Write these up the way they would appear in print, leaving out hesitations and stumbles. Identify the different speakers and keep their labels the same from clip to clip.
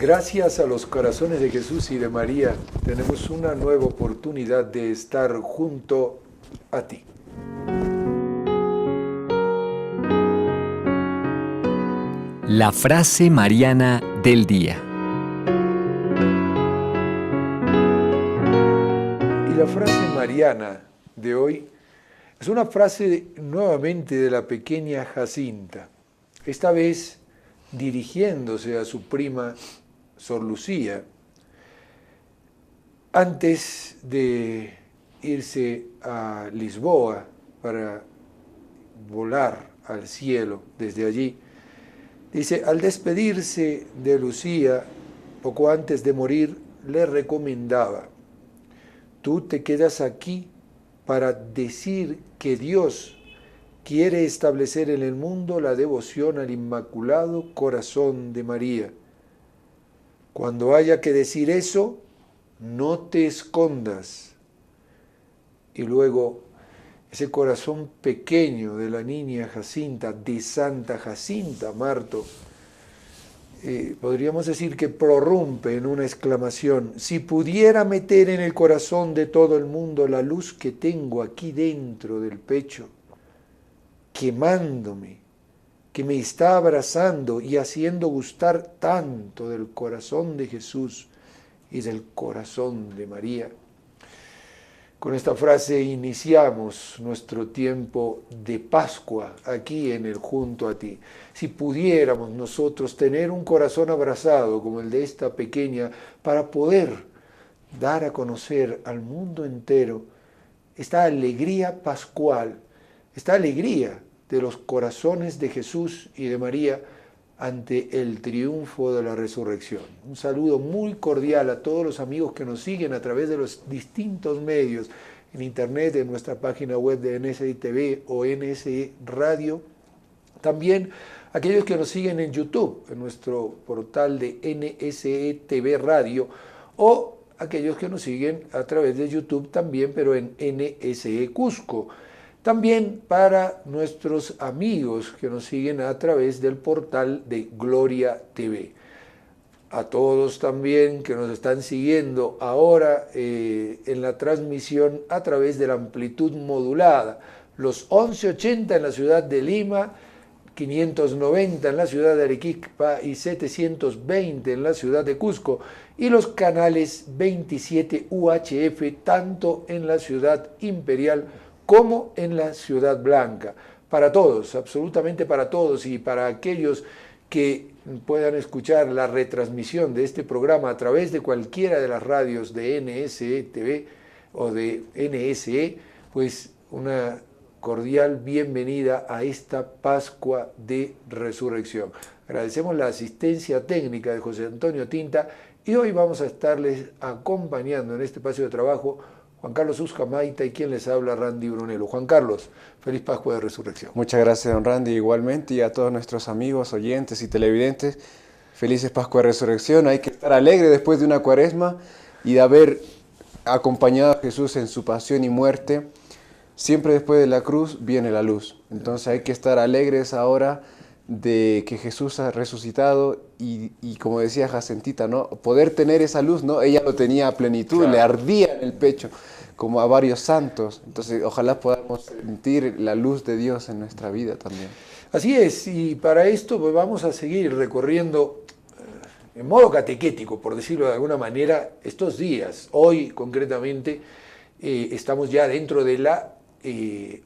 Speaker 1: Gracias a los corazones de Jesús y de María, tenemos una nueva oportunidad de estar junto a ti.
Speaker 2: La frase mariana del día.
Speaker 1: Y la frase mariana de hoy es una frase nuevamente de la pequeña Jacinta, esta vez dirigiéndose a su prima Sor Lucía, antes de irse a Lisboa para volar al cielo desde allí. Dice, al despedirse de Lucía, poco antes de morir, le recomendaba: tú te quedas aquí para decir que Dios quiere establecer en el mundo la devoción al Inmaculado Corazón de María. Cuando haya que decir eso, no te escondas. Y luego, ese corazón pequeño de la niña Jacinta, de Santa Jacinta Marto, podríamos decir que prorrumpe en una exclamación: si pudiera meter en el corazón de todo el mundo la luz que tengo aquí dentro del pecho, quemándome, que me está abrazando y haciendo gustar tanto del corazón de Jesús y del corazón de María. Con esta frase iniciamos nuestro tiempo de Pascua aquí en el Junto a Ti. Si pudiéramos nosotros tener un corazón abrazado como el de esta pequeña para poder dar a conocer al mundo entero esta alegría pascual, esta alegría de los corazones de Jesús y de María ante el triunfo de la resurrección. Un saludo muy cordial a todos los amigos que nos siguen a través de los distintos medios en internet, en nuestra página web de NSI TV o NSI Radio. También aquellos que nos siguen en YouTube, en nuestro portal de NSE TV Radio, o aquellos que nos siguen a través de YouTube también, pero en NSE Cusco. También para nuestros amigos que nos siguen a través del portal de Gloria TV. A todos también que nos están siguiendo ahora en la transmisión a través de la amplitud modulada, los 1180 en la ciudad de Lima, 590 en la ciudad de Arequipa y 720 en la ciudad de Cusco, y los canales 27 UHF tanto en la ciudad imperial como en la Ciudad Blanca. Para todos, absolutamente para todos, y para aquellos que puedan escuchar la retransmisión de este programa a través de cualquiera de las radios de NSE TV o de NSE, pues una cordial bienvenida a esta Pascua de Resurrección. Agradecemos la asistencia técnica de José Antonio Tinta y hoy vamos a estarles acompañando en este espacio de trabajo Juan Carlos Uzcamaita y quien les habla, Randy Brunello. Juan Carlos, feliz Pascua de Resurrección.
Speaker 3: Muchas gracias, don Randy, igualmente, y a todos nuestros amigos, oyentes y televidentes, felices Pascua de Resurrección. Hay que estar alegre después de una cuaresma y de haber acompañado a Jesús en su pasión y muerte. Siempre después de la cruz viene la luz. Entonces hay que estar alegres ahora de que Jesús ha resucitado y como decía Jacintita, ¿no? Poder tener esa luz, ¿no? Ella lo tenía a plenitud, claro. Le ardía en el pecho, como a varios santos. Entonces ojalá podamos sentir la luz de Dios en nuestra vida también.
Speaker 1: Así es, y para esto pues vamos a seguir recorriendo en modo catequético, por decirlo de alguna manera, estos días. Hoy concretamente estamos ya dentro de la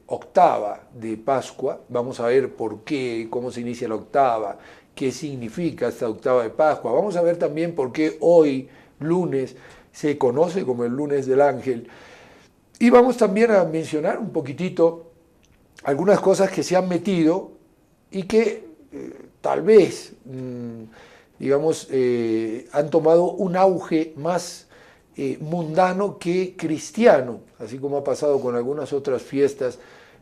Speaker 1: octava de Pascua. Vamos a ver por qué, cómo se inicia la octava, qué significa esta octava de Pascua. Vamos a ver también por qué hoy, lunes, se conoce como el lunes del ángel. Y vamos también a mencionar un poquitito algunas cosas que se han metido y que tal vez, han tomado un auge más mundano que cristiano, así como ha pasado con algunas otras fiestas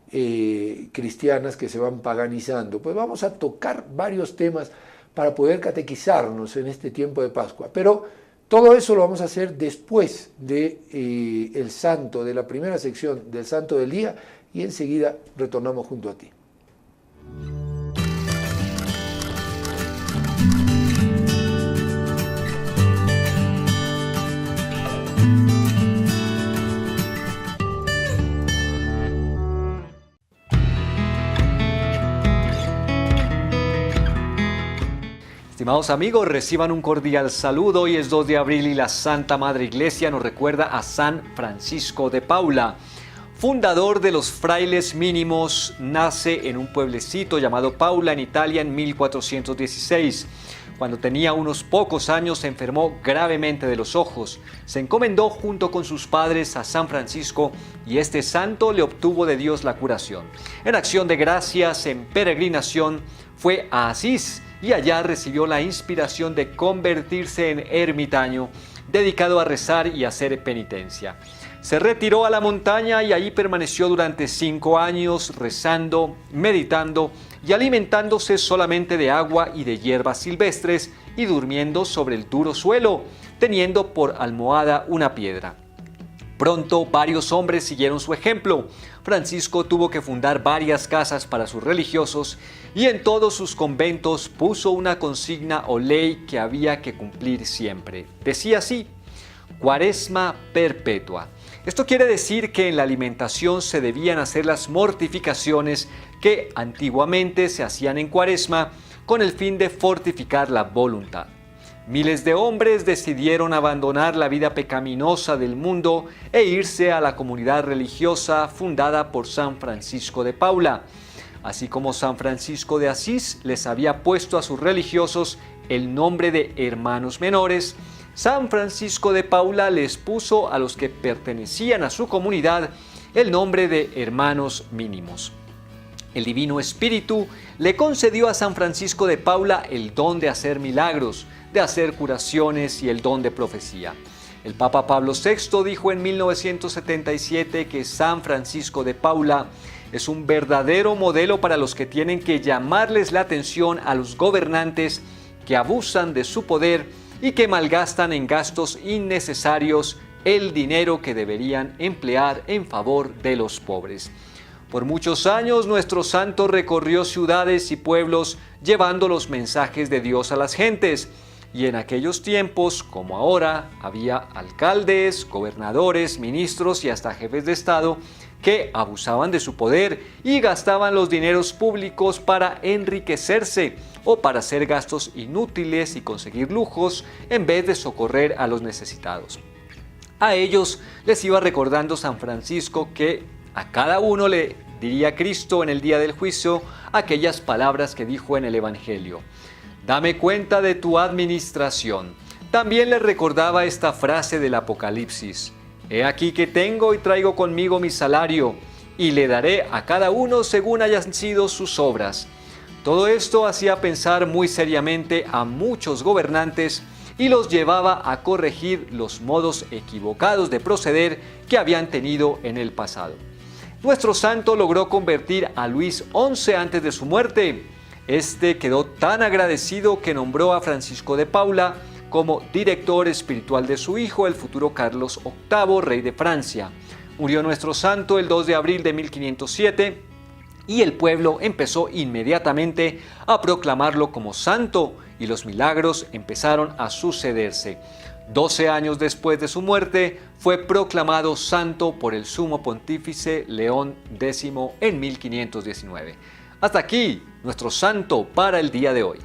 Speaker 1: cristianas que se van paganizando. Pues vamos a tocar varios temas para poder catequizarnos en este tiempo de Pascua, pero todo eso lo vamos a hacer después de el santo, de la primera sección del santo del día, y enseguida retornamos junto a ti.
Speaker 4: Estimados amigos, reciban un cordial saludo. Hoy es 2 de abril y la Santa Madre Iglesia nos recuerda a San Francisco de Paula. Fundador de los frailes mínimos, nace en un pueblecito llamado Paula en Italia en 1416. Cuando tenía unos pocos años se enfermó gravemente de los ojos. Se encomendó junto con sus padres a San Francisco y este santo le obtuvo de Dios la curación. En acción de gracias, en peregrinación, fue a Asís y allá recibió la inspiración de convertirse en ermitaño, dedicado a rezar y hacer penitencia. Se retiró a la montaña y allí permaneció durante 5 años rezando, meditando y alimentándose solamente de agua y de hierbas silvestres y durmiendo sobre el duro suelo, teniendo por almohada una piedra. Pronto varios hombres siguieron su ejemplo. Francisco tuvo que fundar varias casas para sus religiosos y en todos sus conventos puso una consigna o ley que había que cumplir siempre. Decía así: Cuaresma perpetua. Esto quiere decir que en la alimentación se debían hacer las mortificaciones que antiguamente se hacían en Cuaresma con el fin de fortificar la voluntad. Miles de hombres decidieron abandonar la vida pecaminosa del mundo e irse a la comunidad religiosa fundada por San Francisco de Paula. Así como San Francisco de Asís les había puesto a sus religiosos el nombre de hermanos menores, San Francisco de Paula les puso a los que pertenecían a su comunidad el nombre de hermanos mínimos. El Divino Espíritu le concedió a San Francisco de Paula el don de hacer milagros, de hacer curaciones y el don de profecía. El Papa Pablo VI dijo en 1977 que San Francisco de Paula es un verdadero modelo para los que tienen que llamarles la atención a los gobernantes que abusan de su poder y que malgastan en gastos innecesarios el dinero que deberían emplear en favor de los pobres. Por muchos años nuestro santo recorrió ciudades y pueblos llevando los mensajes de Dios a las gentes. Y en aquellos tiempos, como ahora, había alcaldes, gobernadores, ministros y hasta jefes de Estado que abusaban de su poder y gastaban los dineros públicos para enriquecerse o para hacer gastos inútiles y conseguir lujos en vez de socorrer a los necesitados. A ellos les iba recordando San Francisco que a cada uno le diría Cristo en el día del juicio aquellas palabras que dijo en el Evangelio: Dame cuenta de tu administración. También les recordaba esta frase del Apocalipsis: He aquí que tengo y traigo conmigo mi salario, y le daré a cada uno según hayan sido sus obras. Todo esto hacía pensar muy seriamente a muchos gobernantes y los llevaba a corregir los modos equivocados de proceder que habían tenido en el pasado. Nuestro santo logró convertir a Luis XI antes de su muerte. Este quedó tan agradecido que nombró a Francisco de Paula como director espiritual de su hijo, el futuro Carlos VIII, rey de Francia. Murió nuestro santo el 2 de abril de 1507 y el pueblo empezó inmediatamente a proclamarlo como santo y los milagros empezaron a sucederse. 12 años después de su muerte fue proclamado santo por el sumo pontífice León X en 1519. Hasta aquí nuestro santo para el día de hoy.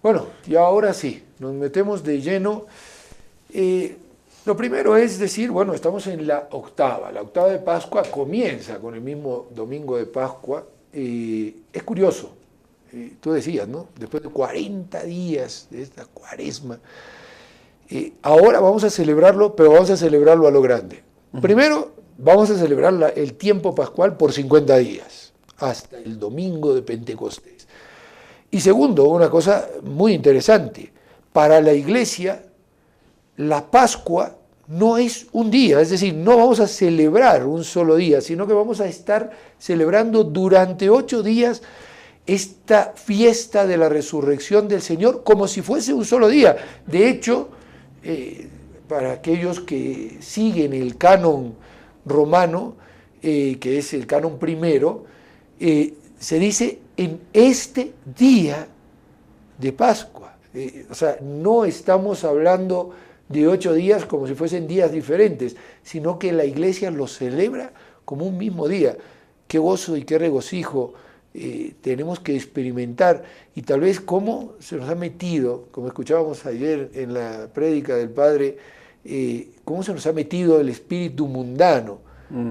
Speaker 1: Bueno, y ahora sí, nos metemos de lleno. Lo primero es decir, bueno, estamos en la octava de Pascua comienza con el mismo domingo de Pascua. Es curioso, tú decías, ¿no? Después de 40 días de esta cuaresma, ahora vamos a celebrarlo, pero vamos a celebrarlo a lo grande. Primero, vamos a celebrar el tiempo pascual por 50 días, hasta el domingo de Pentecostés. Y segundo, una cosa muy interesante, para la Iglesia, la Pascua no es un día, es decir, no vamos a celebrar un solo día, sino que vamos a estar celebrando durante 8 días esta fiesta de la resurrección del Señor como si fuese un solo día. De hecho, para aquellos que siguen el canon romano, que es el canon primero, se dice en este día de Pascua. O sea, no estamos hablando de 8 días como si fuesen días diferentes, sino que la iglesia los celebra como un mismo día. Qué gozo y qué regocijo tenemos que experimentar, y tal vez cómo se nos ha metido, como escuchábamos ayer en la prédica del Padre, cómo se nos ha metido el espíritu mundano,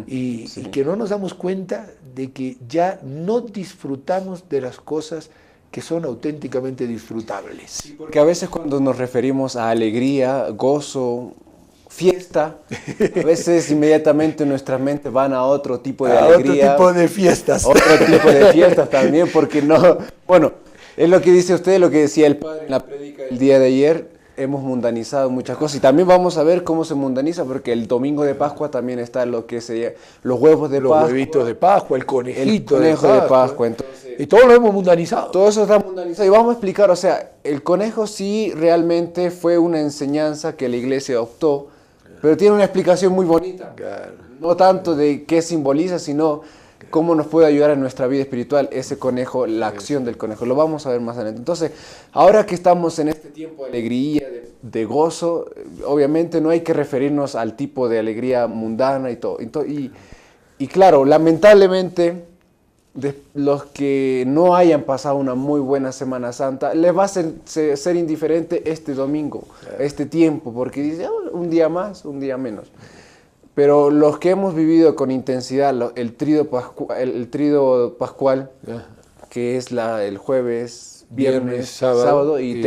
Speaker 1: y que no nos damos cuenta de que ya no disfrutamos de las cosas que son auténticamente disfrutables.
Speaker 3: Porque a veces cuando nos referimos a alegría, gozo, fiesta, a veces inmediatamente nuestras mentes van a otro tipo de alegría.
Speaker 1: Otro tipo de fiestas.
Speaker 3: Otro tipo de fiestas también, porque no... Bueno, es lo que dice usted, lo que decía el Padre en la prédica del día de ayer. Hemos mundanizado muchas cosas y también vamos a ver cómo se mundaniza, porque el domingo de Pascua también está lo que sería los huevos de Pascua.
Speaker 1: Los huevitos de Pascua, el conejito
Speaker 3: de Pascua. Entonces,
Speaker 1: y todo lo hemos mundanizado.
Speaker 3: Todo eso está mundanizado. Y vamos a explicar, o sea, el conejo sí realmente fue una enseñanza que la iglesia adoptó, pero tiene una explicación muy bonita.
Speaker 1: Claro.
Speaker 3: No tanto de qué simboliza, sino cómo nos puede ayudar en nuestra vida espiritual ese conejo, la acción del conejo. Lo vamos a ver más adelante. Entonces, ahora que estamos en este tiempo de alegría, de gozo, obviamente no hay que referirnos al tipo de alegría mundana y todo. Y claro, lamentablemente, los que no hayan pasado una muy buena Semana Santa, les va a ser indiferente este domingo, este tiempo, porque dice, un día más, un día menos. Pero los que hemos vivido con intensidad el tríodo pascual, que es el jueves, viernes, sábado y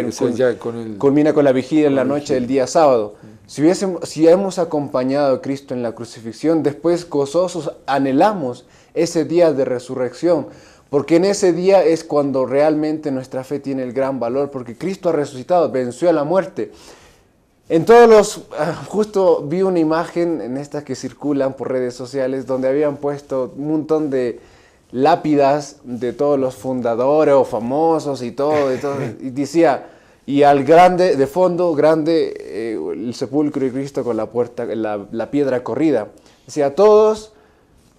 Speaker 3: culmina con la vigilia en la noche del día sábado. Si hemos acompañado a Cristo en la crucifixión, después gozosos anhelamos ese día de resurrección, porque en ese día es cuando realmente nuestra fe tiene el gran valor, porque Cristo ha resucitado, venció a la muerte. En justo vi una imagen en estas que circulan por redes sociales donde habían puesto un montón de lápidas de todos los fundadores o famosos y todo, y decía, y al grande, de fondo, el sepulcro de Cristo con la puerta, la piedra corrida. Decía, todos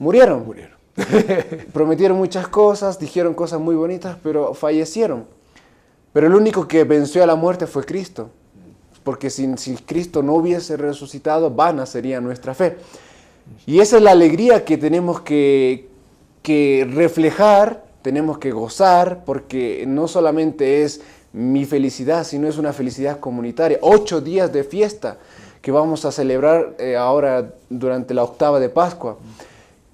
Speaker 3: murieron. Prometieron muchas cosas, dijeron cosas muy bonitas, pero fallecieron. Pero el único que venció a la muerte fue Cristo. Porque si Cristo no hubiese resucitado, vana sería nuestra fe. Y esa es la alegría que tenemos que reflejar, tenemos que gozar, porque no solamente es mi felicidad, sino es una felicidad comunitaria. 8 días de fiesta que vamos a celebrar ahora durante la octava de Pascua.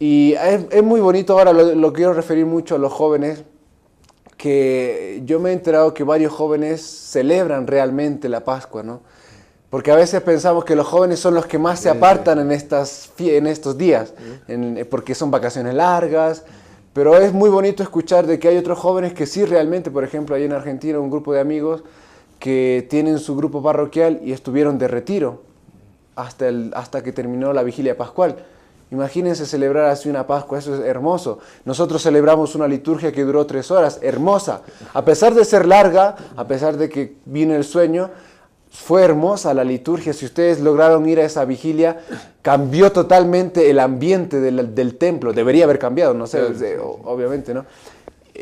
Speaker 3: Y es muy bonito, ahora lo quiero referir mucho a los jóvenes, que yo me he enterado que varios jóvenes celebran realmente la Pascua, ¿no? Porque a veces pensamos que los jóvenes son los que más se apartan en estos días, porque son vacaciones largas, pero es muy bonito escuchar de que hay otros jóvenes que sí realmente, por ejemplo, hay en Argentina un grupo de amigos que tienen su grupo parroquial y estuvieron de retiro hasta que terminó la vigilia pascual. Imagínense celebrar así una Pascua, eso es hermoso. Nosotros celebramos una liturgia que duró 3 horas, hermosa. A pesar de ser larga, a pesar de que vino el sueño, fue hermosa la liturgia. Si ustedes lograron ir a esa vigilia, cambió totalmente el ambiente del templo. Debería haber cambiado, no sé, obviamente, ¿no?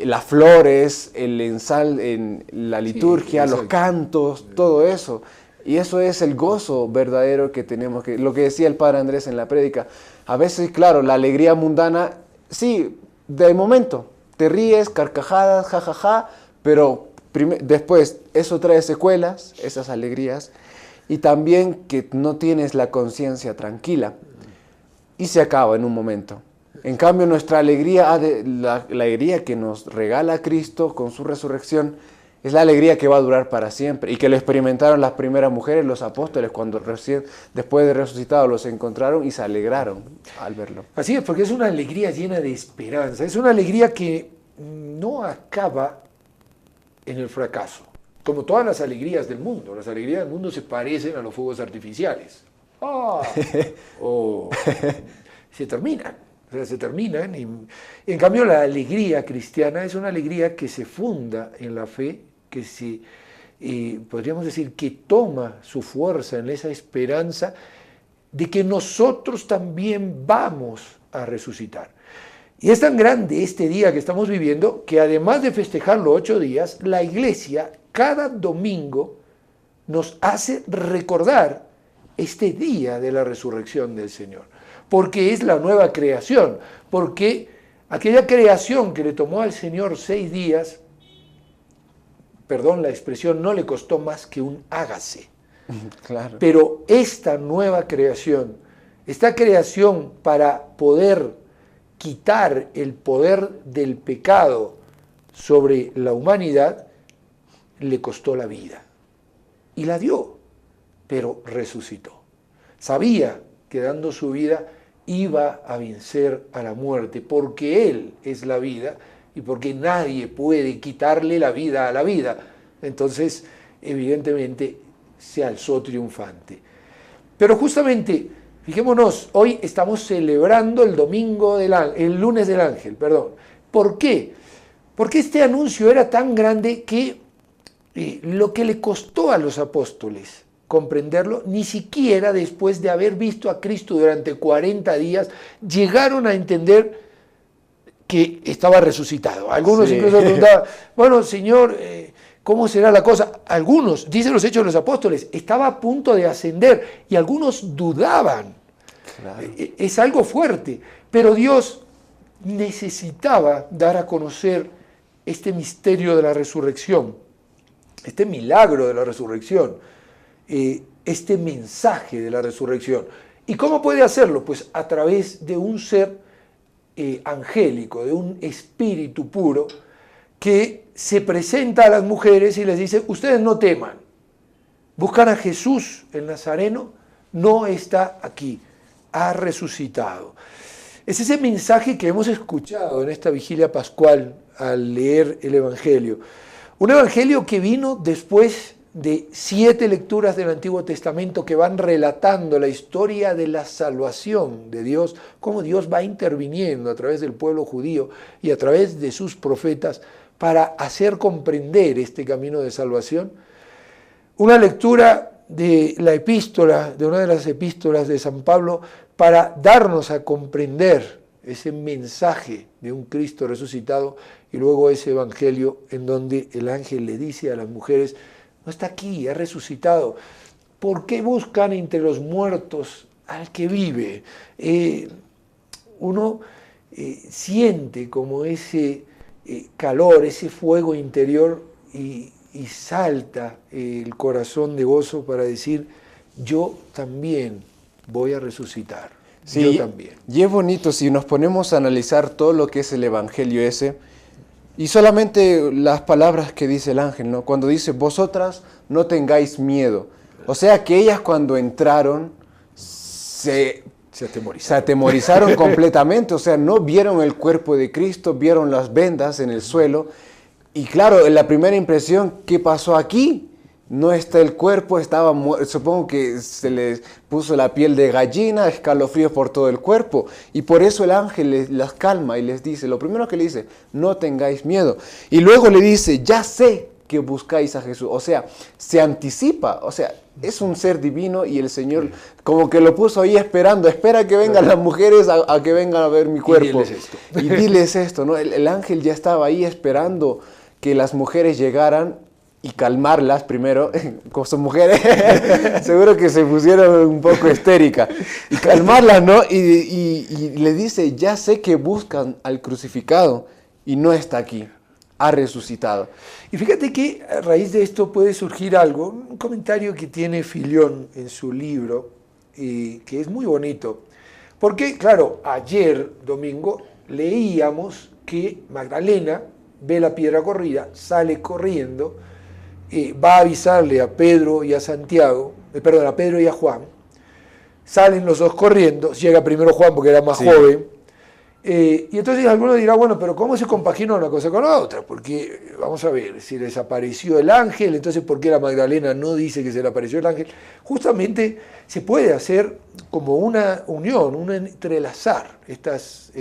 Speaker 3: Las flores, el ensal en la liturgia, los cantos, todo eso. Y eso es el gozo verdadero que tenemos, lo que decía el Padre Andrés en la prédica. A veces, claro, la alegría mundana, sí, de momento, te ríes, carcajadas, jajaja, pero después eso trae secuelas, esas alegrías, y también que no tienes la conciencia tranquila, y se acaba en un momento. En cambio, nuestra alegría, la alegría que nos regala Cristo con su resurrección, es la alegría que va a durar para siempre y que lo experimentaron las primeras mujeres, los apóstoles, cuando después de resucitado los encontraron y se alegraron al verlo.
Speaker 1: Así es, porque es una alegría llena de esperanza, es una alegría que no acaba en el fracaso, como todas las alegrías del mundo. Las alegrías del mundo se parecen a los fuegos artificiales. Se terminan. O sea, se terminan y en cambio la alegría cristiana es una alegría que se funda en la fe, que podríamos decir que toma su fuerza en esa esperanza de que nosotros también vamos a resucitar. Y es tan grande este día que estamos viviendo que además de festejarlo 8 días, la iglesia cada domingo nos hace recordar este día de la resurrección del Señor, porque es la nueva creación, porque aquella creación que le tomó al Señor 6 días, perdón la expresión, no le costó más que un hágase.
Speaker 3: Claro.
Speaker 1: Pero esta nueva creación, esta creación para poder quitar el poder del pecado sobre la humanidad, le costó la vida. Y la dio, pero resucitó. Sabía que dando su vida iba a vencer a la muerte, porque Él es la vida y porque nadie puede quitarle la vida a la vida. Entonces, evidentemente, se alzó triunfante. Pero justamente, fijémonos, hoy estamos celebrando el lunes del ángel, perdón. ¿Por qué? Porque este anuncio era tan grande que lo que le costó a los apóstoles comprenderlo, ni siquiera después de haber visto a Cristo durante 40 días, llegaron a entender que estaba resucitado. Algunos incluso preguntaban, bueno, Señor, ¿cómo será la cosa? Algunos, dicen los Hechos de los Apóstoles, estaba a punto de ascender y algunos dudaban. Claro. Es algo fuerte, pero Dios necesitaba dar a conocer este misterio de la resurrección, este milagro de la resurrección, este mensaje de la resurrección. ¿Y cómo puede hacerlo? Pues a través de un ser angélico, de un espíritu puro, que se presenta a las mujeres y les dice, ustedes no teman, buscan a Jesús el Nazareno, no está aquí, ha resucitado. Es ese mensaje que hemos escuchado en esta vigilia pascual al leer el Evangelio. Un Evangelio que vino después de 7 lecturas del Antiguo Testamento que van relatando la historia de la salvación de Dios, cómo Dios va interviniendo a través del pueblo judío y a través de sus profetas para hacer comprender este camino de salvación. Una lectura de la epístola, de una de las epístolas de San Pablo, para darnos a comprender ese mensaje de un Cristo resucitado, y luego ese Evangelio en donde el ángel le dice a las mujeres, no está aquí, ha resucitado. ¿Por qué buscan entre los muertos al que vive? Uno siente como ese calor, ese fuego interior y salta el corazón de gozo para decir, yo también voy a resucitar.
Speaker 3: Sí,
Speaker 1: yo también.
Speaker 3: Y es bonito si nos ponemos a analizar todo lo que es el Evangelio ese, y solamente las palabras que dice el ángel, ¿no? Cuando dice, vosotras no tengáis miedo. O sea que ellas cuando entraron se atemorizaron completamente, o sea, no vieron el cuerpo de Cristo, vieron las vendas en el suelo. Y claro, la primera impresión, ¿qué pasó aquí? No está el cuerpo, estaba muerto. Supongo que se les puso la piel de gallina, escalofríos por todo el cuerpo. Y por eso el ángel las calma y les dice, lo primero que le dice, no tengáis miedo. Y luego le dice, ya sé que buscáis a Jesús. O sea, se anticipa, o sea, es un ser divino y el Señor como que lo puso ahí esperando, espera que vengan las mujeres a que vengan a ver mi cuerpo. Y diles esto, ¿no? El ángel ya estaba ahí esperando que las mujeres llegaran y calmarlas primero, como son mujeres, seguro que se pusieron un poco histéricas, y calmarlas, ¿no? Y le dice, ya sé que buscan al crucificado y no está aquí, ha resucitado.
Speaker 1: Y fíjate que a raíz de esto puede surgir algo, un comentario que tiene Filión en su libro, que es muy bonito, porque claro, ayer domingo leíamos que Magdalena ve la piedra corrida, sale corriendo, va a avisarle a Pedro y a Santiago, a Pedro y a Juan, salen los dos corriendo, llega primero Juan porque era más joven, y entonces alguno dirá, bueno, pero ¿cómo se compagina una cosa con la otra? Porque, vamos a ver, si les apareció el ángel, entonces ¿por qué la Magdalena no dice que se le apareció el ángel? Justamente se puede hacer como una unión, un entrelazar estas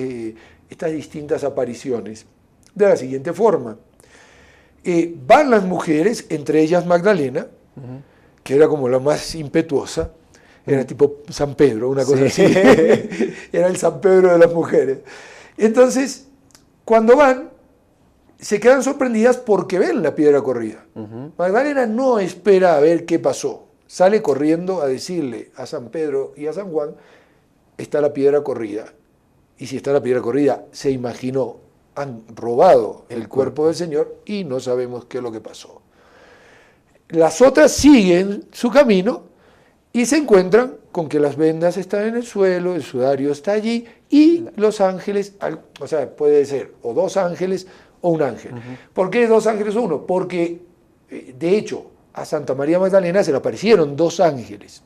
Speaker 1: distintas apariciones de la siguiente forma. Van las mujeres, entre ellas Magdalena, que era como la más impetuosa, era tipo San Pedro, una cosa así, era el San Pedro de las mujeres. Entonces, cuando van, se quedan sorprendidas porque ven la piedra corrida. Magdalena no espera a ver qué pasó. Sale corriendo a decirle a San Pedro y a San Juan, está la piedra corrida. Y si está la piedra corrida, se imaginó, han robado el cuerpo del Señor y no sabemos qué es lo que pasó. Las otras siguen su camino y se encuentran con que las vendas están en el suelo, el sudario está allí y los ángeles, o sea, puede ser o dos ángeles o un ángel. ¿Por qué dos ángeles o uno? Porque, de hecho, a Santa María Magdalena se le aparecieron dos ángeles.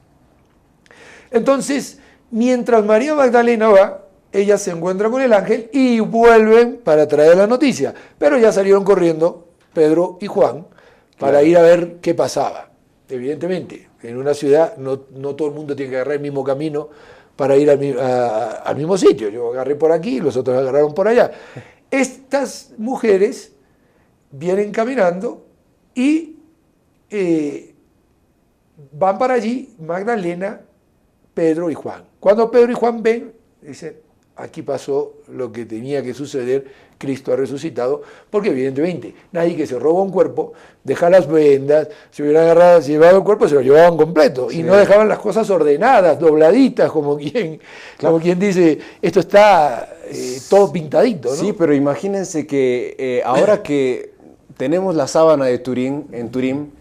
Speaker 1: Entonces, mientras María Magdalena va, ella se encuentra con el ángel y vuelven para traer la noticia. Pero ya salieron corriendo Pedro y Juan para ir a ver qué pasaba. Evidentemente, en una ciudad no todo el mundo tiene que agarrar el mismo camino para ir al mismo sitio. Yo agarré por aquí, los otros agarraron por allá. Estas mujeres vienen caminando y van para allí Magdalena, Pedro y Juan. Cuando Pedro y Juan ven, dicen, aquí pasó lo que tenía que suceder, Cristo ha resucitado, porque evidentemente nadie que se roba un cuerpo deja las vendas, si hubieran agarrado, si llevaban el cuerpo se lo llevaban completo, y no dejaban las cosas ordenadas, dobladitas, como quien dice, esto está todo pintadito, ¿no?
Speaker 3: Sí, pero imagínense que ahora que tenemos la sábana de Turín, en Turín,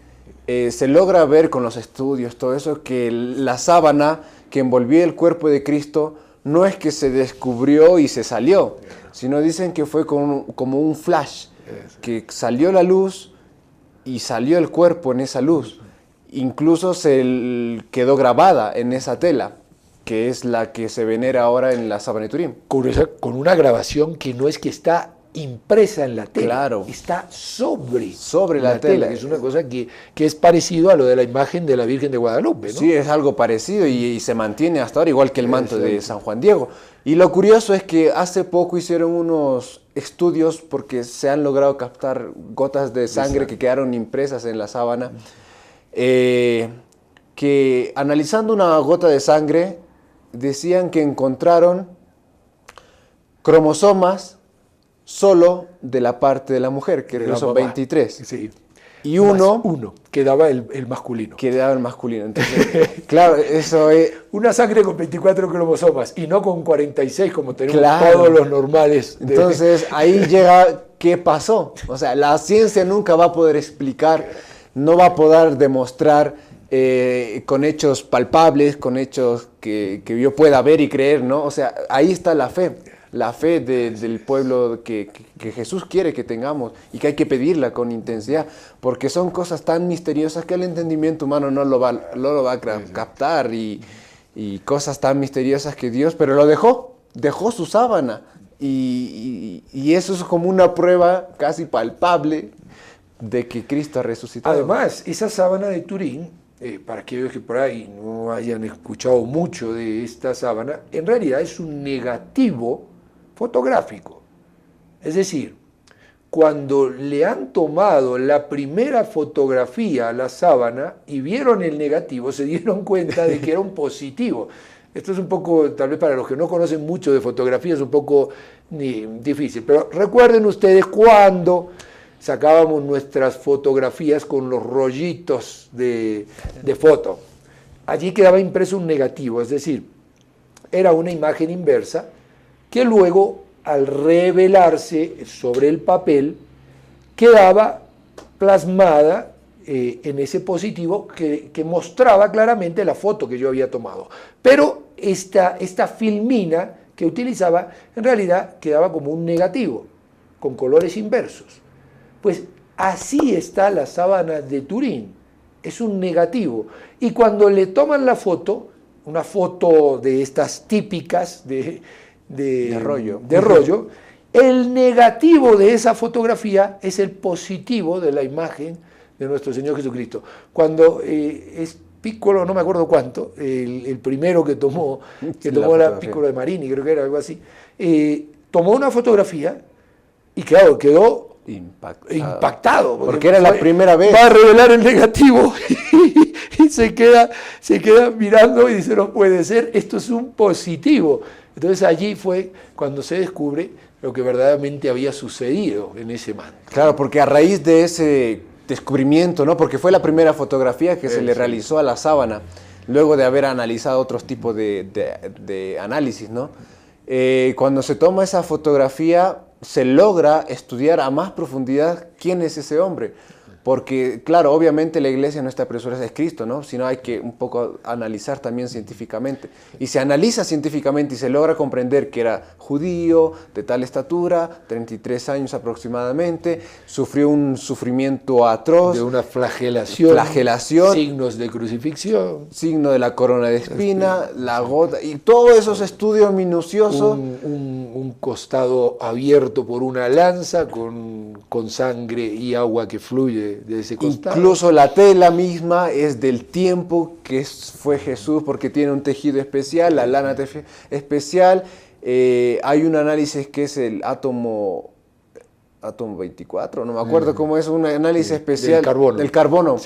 Speaker 3: se logra ver con los estudios, todo eso, que la sábana que envolvía el cuerpo de Cristo no es que se descubrió y se salió, sino dicen que fue como un flash, que salió la luz y salió el cuerpo en esa luz. Incluso se quedó grabada en esa tela, que es la que se venera ahora en la sábana de Turín.
Speaker 1: Con una grabación que no es que está impresa en la tela,
Speaker 3: claro,
Speaker 1: está sobre
Speaker 3: la tela,
Speaker 1: que es una cosa que es parecido a lo de la imagen de la Virgen de Guadalupe, ¿no?
Speaker 3: Sí, es algo parecido y se mantiene hasta ahora, igual que el manto de San Juan Diego. Y lo curioso es que hace poco hicieron unos estudios porque se han logrado captar gotas de sangre que quedaron impresas en la sábana, que analizando una gota de sangre decían que encontraron cromosomas solo de la parte de la mujer, que son 23.
Speaker 1: Sí.
Speaker 3: Y uno
Speaker 1: quedaba el masculino.
Speaker 3: Quedaba el masculino. Entonces, claro, eso es...
Speaker 1: Una sangre con 24 cromosomas y no con 46 como tenemos todos los normales.
Speaker 3: Entonces, ahí llega qué pasó. O sea, la ciencia nunca va a poder explicar, no va a poder demostrar con hechos palpables, con hechos que yo pueda ver y creer, ¿no? O sea, ahí está la fe. La fe del pueblo que Jesús quiere que tengamos y que hay que pedirla con intensidad, porque son cosas tan misteriosas que el entendimiento humano no lo va a captar y cosas tan misteriosas que Dios, pero lo dejó su sábana y eso es como una prueba casi palpable de que Cristo ha resucitado.
Speaker 1: Además, esa sábana de Turín, para aquellos que por ahí no hayan escuchado mucho de esta sábana, en realidad es un negativo fotográfico. Es decir, cuando le han tomado la primera fotografía a la sábana y vieron el negativo, se dieron cuenta de que era un positivo. Esto es un poco, tal vez para los que no conocen mucho de fotografía, es un poco difícil, pero recuerden ustedes cuando sacábamos nuestras fotografías con los rollitos de foto. Allí quedaba impreso un negativo, es decir, era una imagen inversa que luego, al revelarse sobre el papel, quedaba plasmada en ese positivo que mostraba claramente la foto que yo había tomado. Pero esta filmina que utilizaba, en realidad quedaba como un negativo, con colores inversos. Pues así está la sábana de Turín, es un negativo. Y cuando le toman la foto, una foto de estas típicas de rollo, el negativo de esa fotografía es el positivo de la imagen de nuestro Señor Jesucristo. Cuando es Piccolo, no me acuerdo cuánto, el primero que tomó la Piccolo de Marini, creo que era algo así, tomó una fotografía y claro, quedó impactado
Speaker 3: porque era la primera vez.
Speaker 1: Va a revelar el negativo y se queda mirando y dice, no puede ser, esto es un positivo. Entonces allí fue cuando se descubre lo que verdaderamente había sucedido en ese manto.
Speaker 3: Claro, porque a raíz de ese descubrimiento, ¿no? Porque fue la primera fotografía que se le realizó a la sábana, luego de haber analizado otros tipos de análisis, ¿no? Cuando se toma esa fotografía, se logra estudiar a más profundidad quién es ese hombre. Porque, claro, obviamente la iglesia no está apresurada, es Cristo, ¿no? Sino hay que un poco analizar también científicamente. Y se analiza científicamente y se logra comprender que era judío, de tal estatura, 33 años aproximadamente, sufrió un sufrimiento atroz.
Speaker 1: De una flagelación. Signos de crucifixión.
Speaker 3: Signo de la corona de espina, la gota, y todos esos estudios minuciosos.
Speaker 1: Un costado abierto por una lanza con sangre y agua que fluye de ese costado.
Speaker 3: Incluso la tela misma es del tiempo que fue Jesús, porque tiene un tejido especial, la lana especial. Hay un análisis que es el átomo 24, no me acuerdo cómo es, un análisis especial del carbono,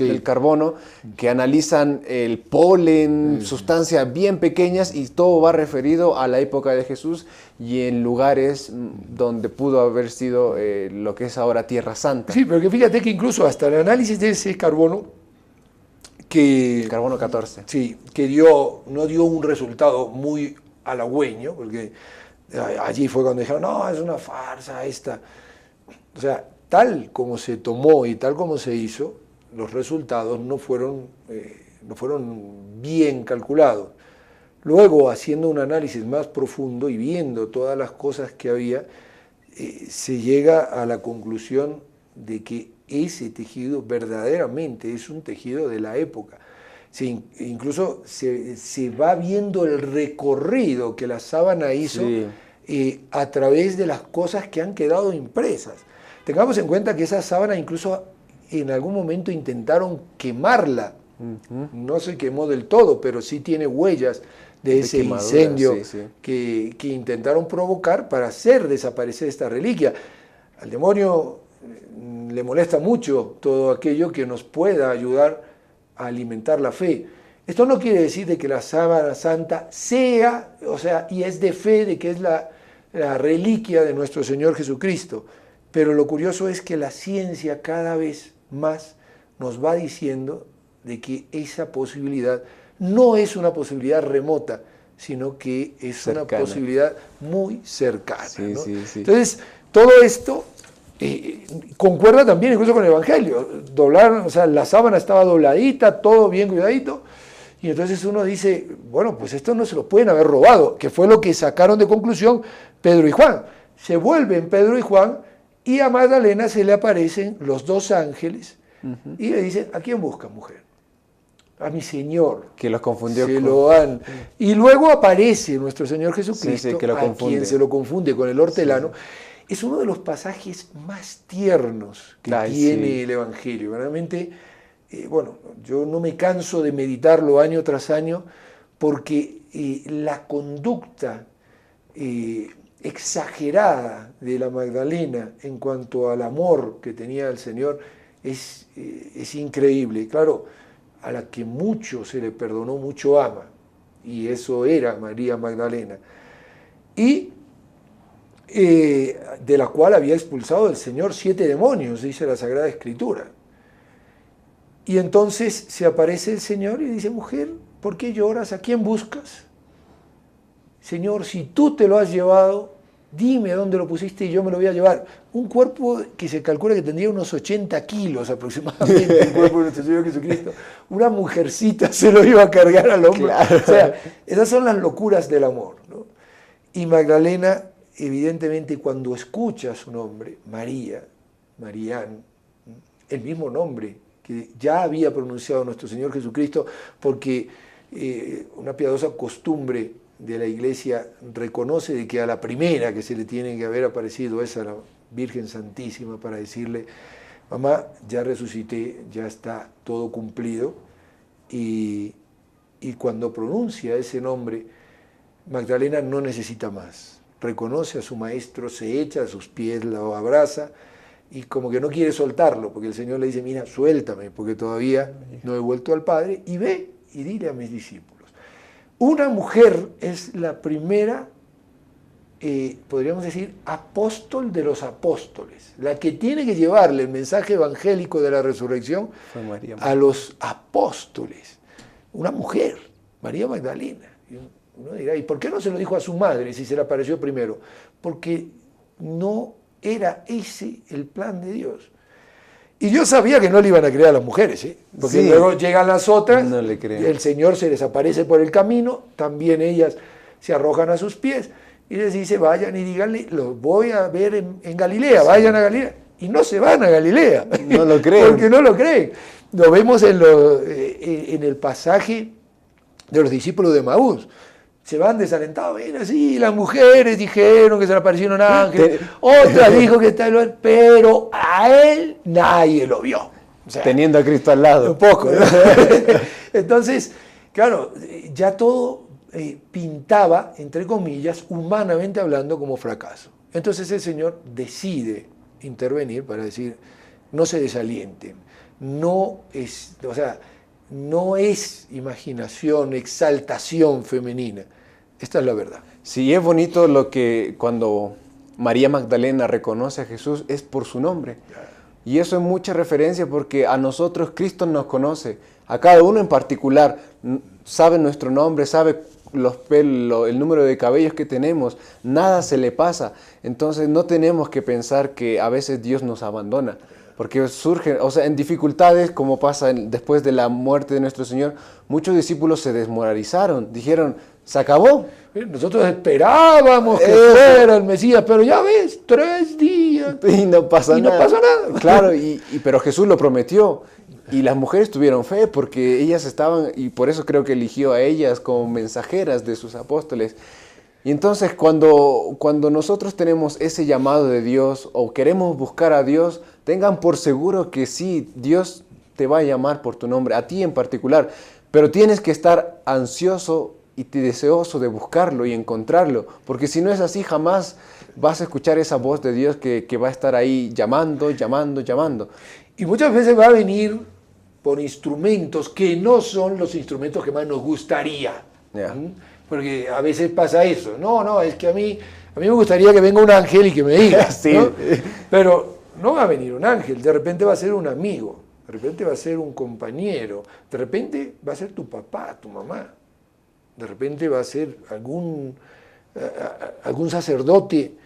Speaker 3: que analizan el polen, sustancias bien pequeñas, y todo va referido a la época de Jesús y en lugares donde pudo haber sido lo que es ahora Tierra Santa.
Speaker 1: Sí, pero que fíjate que incluso hasta el análisis de ese carbono,
Speaker 3: el carbono 14.
Speaker 1: Sí, que no dio un resultado muy halagüeño, porque allí fue cuando dijeron, no, es una farsa esta. O sea, tal como se tomó y tal como se hizo, los resultados no fueron bien calculados. Luego, haciendo un análisis más profundo y viendo todas las cosas que había, se llega a la conclusión de que ese tejido verdaderamente es un tejido de la época. Incluso se va viendo el recorrido que la sábana hizo a través de las cosas que han quedado impresas. Tengamos en cuenta que esa sábana incluso en algún momento intentaron quemarla. No se quemó del todo, pero sí tiene huellas de ese incendio que intentaron provocar para hacer desaparecer esta reliquia. Al demonio le molesta mucho todo aquello que nos pueda ayudar a alimentar la fe. Esto no quiere decir de que la sábana santa sea, y es de fe de que es la reliquia de nuestro Señor Jesucristo. Pero lo curioso es que la ciencia cada vez más nos va diciendo de que esa posibilidad no es una posibilidad remota, sino que es cercana. Una posibilidad muy cercana. ¿No? Entonces, todo esto concuerda también incluso con el Evangelio. La sábana estaba dobladita, todo bien cuidadito, y entonces uno dice, bueno, pues esto no se lo pueden haber robado, que fue lo que sacaron de conclusión Pedro y Juan. Se vuelven Pedro y Juan, y a Magdalena se le aparecen los dos ángeles y le dicen, ¿a quién busca, mujer? A mi Señor.
Speaker 3: Que los confundió
Speaker 1: Y luego aparece nuestro Señor Jesucristo,
Speaker 3: que lo
Speaker 1: a quien se lo confunde con el hortelano. Es uno de los pasajes más tiernos que tiene el Evangelio. Realmente, yo no me canso de meditarlo año tras año, porque la conducta exagerada de la Magdalena en cuanto al amor que tenía el Señor es increíble. Claro, a la que mucho se le perdonó, mucho ama, y eso era María Magdalena, y de la cual había expulsado el Señor 7 demonios, dice la Sagrada Escritura. Y entonces se aparece el Señor y dice, mujer, ¿por qué lloras? ¿A quién buscas? Señor, si tú te lo has llevado, dime dónde lo pusiste y yo me lo voy a llevar. Un cuerpo que se calcula que tendría unos 80 kilos aproximadamente, el cuerpo de nuestro Señor Jesucristo. Una mujercita se lo iba a cargar al hombre. Claro. O sea, esas son las locuras del amor, ¿no? Y Magdalena, evidentemente, cuando escucha su nombre, María, Marián, el mismo nombre que ya había pronunciado nuestro Señor Jesucristo, porque una piadosa costumbre de la Iglesia reconoce de que a la primera que se le tiene que haber aparecido es a la Virgen Santísima para decirle, mamá, ya resucité, ya está todo cumplido, y cuando pronuncia ese nombre, Magdalena no necesita más, reconoce a su maestro, se echa a sus pies, lo abraza, y como que no quiere soltarlo, porque el Señor le dice, mira, suéltame, porque todavía no he vuelto al Padre, y ve y dile a mis discípulos. Una mujer es la primera podríamos decir, apóstol de los apóstoles, la que tiene que llevarle el mensaje evangélico de la resurrección a los apóstoles, una mujer, María Magdalena. Y uno dirá, ¿y por qué no se lo dijo a su madre si se le apareció primero? Porque no era ese el plan de Dios. Y Dios sabía que no le iban a creer a las mujeres, ¿eh? Porque
Speaker 3: Sí.
Speaker 1: luego llegan las otras,
Speaker 3: No le creen.
Speaker 1: el Señor se les aparece por el camino, también ellas se arrojan a sus pies y les dice, vayan y díganle, los voy a ver en Galilea, sí. Vayan a Galilea. Y no se van a Galilea.
Speaker 3: No lo creen.
Speaker 1: Porque no lo creen. Lo vemos en el pasaje de los discípulos de Maús. Se van desalentados, mira, sí, las mujeres dijeron que se le aparecieron ángeles, otra dijo que está el pero a él nadie lo vio. O sea,
Speaker 3: teniendo a Cristo al lado.
Speaker 1: Un poco, ¿no? Entonces, claro, ya todo pintaba, entre comillas, humanamente hablando, como fracaso. Entonces el Señor decide intervenir para decir, no se desalienten, no es imaginación, exaltación femenina. Esta es la verdad.
Speaker 3: Sí, es bonito lo que cuando María Magdalena reconoce a Jesús es por su nombre. Y eso es mucha referencia porque a nosotros Cristo nos conoce. A cada uno en particular sabe nuestro nombre, sabe el número de cabellos que tenemos. Nada se le pasa. Entonces no tenemos que pensar que a veces Dios nos abandona. Porque surgen, en dificultades, como pasa después de la muerte de nuestro Señor, muchos discípulos se desmoralizaron, dijeron, se acabó.
Speaker 1: Nosotros esperábamos que fuera el Mesías, pero ya ves, 3 días.
Speaker 3: Y no pasa nada.
Speaker 1: No pasa nada.
Speaker 3: Claro, pero Jesús lo prometió. Y las mujeres tuvieron fe porque ellas estaban, y por eso creo que eligió a ellas como mensajeras de sus apóstoles. Y entonces cuando nosotros tenemos ese llamado de Dios o queremos buscar a Dios, tengan por seguro que sí, Dios te va a llamar por tu nombre, a ti en particular, pero tienes que estar ansioso y deseoso de buscarlo y encontrarlo, porque si no es así jamás vas a escuchar esa voz de Dios que va a estar ahí llamando.
Speaker 1: Y muchas veces va a venir por instrumentos que no son los instrumentos que más nos gustaría.
Speaker 3: Yeah.
Speaker 1: Porque a veces pasa eso. No, es que a mí me gustaría que venga un ángel y que me diga.
Speaker 3: Sí.
Speaker 1: ¿No? Pero no va a venir un ángel, de repente va a ser un amigo, de repente va a ser un compañero, de repente va a ser tu papá, tu mamá, de repente va a ser algún sacerdote.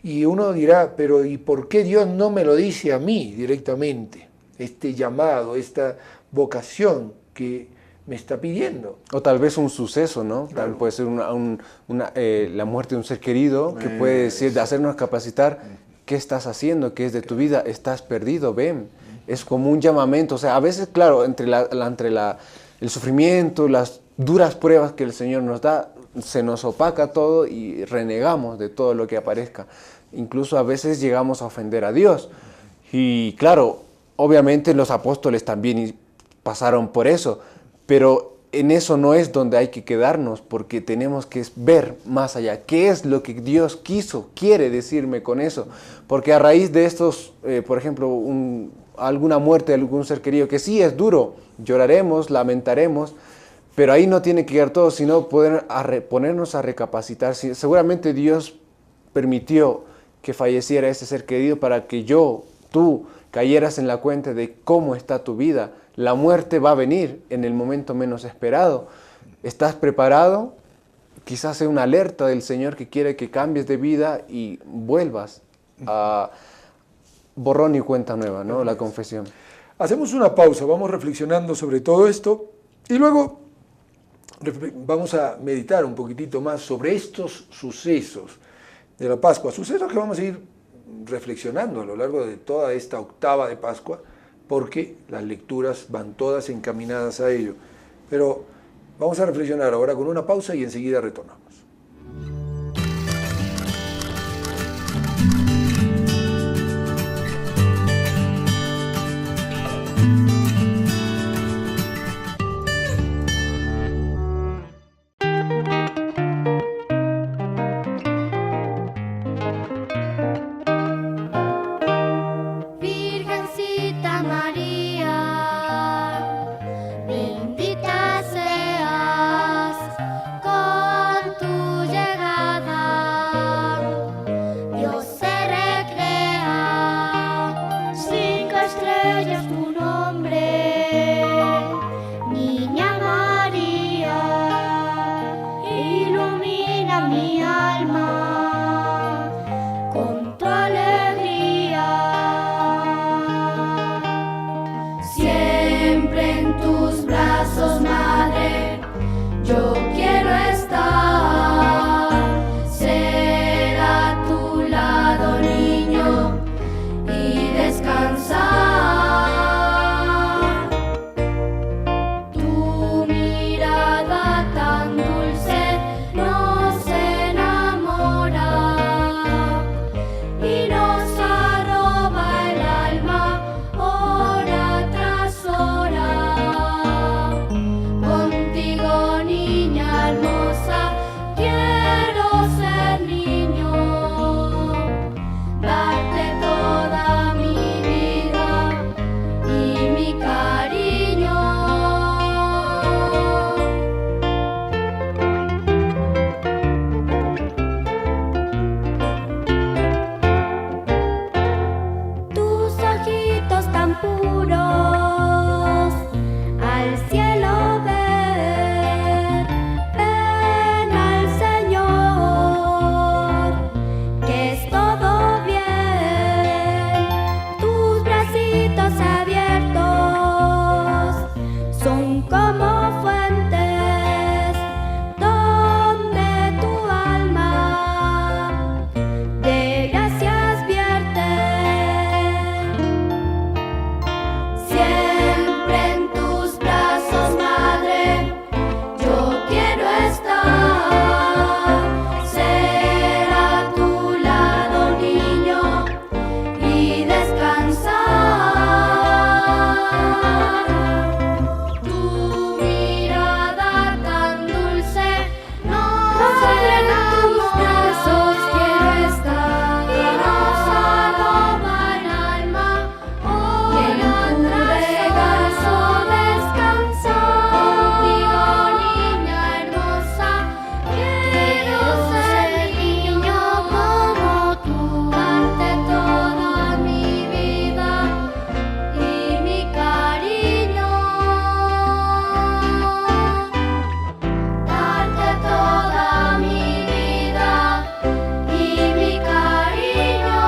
Speaker 1: Y uno dirá, pero ¿y por qué Dios no me lo dice a mí directamente? Este llamado, esta vocación que me está pidiendo.
Speaker 3: O tal vez un suceso, ¿no?
Speaker 1: Claro.
Speaker 3: Tal puede ser la muerte de un ser querido que puede decir, hacernos capacitar qué estás haciendo, qué es de tu vida, estás perdido, ven. Es como un llamamiento. O sea, a veces, claro, entre el sufrimiento, las duras pruebas que el Señor nos da, se nos opaca todo y renegamos de todo lo que aparezca. Incluso a veces llegamos a ofender a Dios. Y claro, obviamente los apóstoles también pasaron por eso, pero en eso no es donde hay que quedarnos, porque tenemos que ver más allá. ¿Qué es lo que Dios quiere decirme con eso? Porque a raíz de estos, por ejemplo, alguna muerte de algún ser querido, que sí es duro, lloraremos, lamentaremos, pero ahí no tiene que quedar todo, sino ponernos a recapacitar. Seguramente Dios permitió que falleciera ese ser querido para que tú cayeras en la cuenta de cómo está tu vida. La muerte va a venir en el momento menos esperado. ¿Estás preparado? Quizás sea una alerta del Señor que quiere que cambies de vida y vuelvas a borrón y cuenta nueva, ¿no? La confesión.
Speaker 1: Hacemos una pausa, vamos reflexionando sobre todo esto y luego vamos a meditar un poquitito más sobre estos sucesos de la Pascua, sucesos que vamos a ir reflexionando a lo largo de toda esta octava de Pascua, porque las lecturas van todas encaminadas a ello. Pero vamos a reflexionar ahora con una pausa y enseguida retornamos.
Speaker 5: Bendita seas con tu son como fuentes donde tu alma de gracias vierte. Siempre en tus brazos, Madre, yo quiero estar. Ser a tu lado, niño, y descansar. Tu mirada tan dulce, no Madre, en tus brazos quiero estar. Y nos arroba el alma, y en tu regazo descansar. Contigo, niña hermosa, quiero ser niño como tú. Darte toda mi vida y mi cariño. Darte toda mi vida y mi cariño.